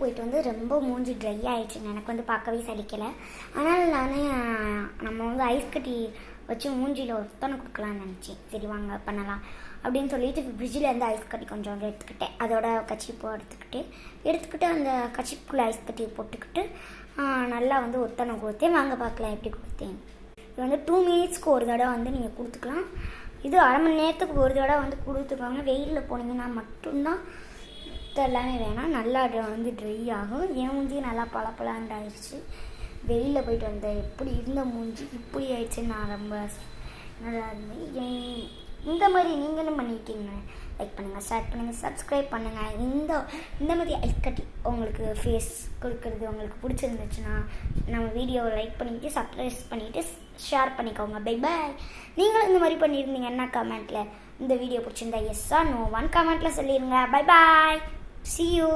போயிட்டு வந்து ரொம்ப மூஞ்சி ட்ரை ஆகிடுச்சுங்க. எனக்கு வந்து பார்க்கவே சலிக்கலை. அதனால் நம்ம வந்து ஐஸ் கட்டி வச்சு மூஞ்சியில் ஒத்தனை கொடுக்கலான்னு நினச்சேன். சரி வாங்க பண்ணலாம் அப்படின்னு சொல்லிட்டு ஃப்ரிட்ஜில் இருந்து ஐஸ் கட்டி கொஞ்சம் எடுத்துக்கிட்டேன். அதோட கச்சிப்போ எடுத்துக்கிட்டு அந்த கச்சிப்புக்குள்ளே ஐஸ் கட்டியை போட்டுக்கிட்டு நல்லா வந்து ஒத்தனை கொடுத்தேன். வாங்க பார்க்கலாம் எப்படி கொடுத்தேன். இது வந்து 2 மினிட்ஸ்க்கு ஒரு தடவை வந்து நீங்கள் கொடுத்துக்கலாம். இது அரை மணி நேரத்துக்கு ஒரு தடவை வந்து கொடுத்துக்கோங்க. வெயிலில் போனீங்கன்னா மட்டும்தான் எல்லாமே வேணாம். நல்லா வந்து ட்ரை ஆகும். என் மூஞ்சி நல்லா பளபளன்னு ஆயிடுச்சு. வெயிலில் போயிட்டு வந்த எப்படி இருந்த மூஞ்சி இப்படி ஆயிடுச்சுன்னு நான் ரொம்ப நல்லா இருந்தேன். இந்த மாதிரி நீங்களும் பண்ணியிருக்கீங்க. லைக் பண்ணுங்கள், ஷேர் பண்ணுங்கள், சப்ஸ்கிரைப் பண்ணுங்கள். இந்த மாதிரி ஐஸ் கட்டி உங்களுக்கு ஃபேஸ் கொடுக்குறது உங்களுக்கு பிடிச்சிருந்துச்சுன்னா நம்ம வீடியோவை லைக் பண்ணிவிட்டு சப்ஸ்கிரைப் பண்ணிவிட்டு ஷேர் பண்ணிக்கோங்க. Bye bye. நீங்களும் இந்த மாதிரி பண்ணியிருந்தீங்கன்னா கமெண்ட்டில் இந்த வீடியோ பிடிச்சிருந்தா எஸ்ஸா நோவான்னு கமெண்ட்டில் சொல்லிடுங்க. Bye bye. See you.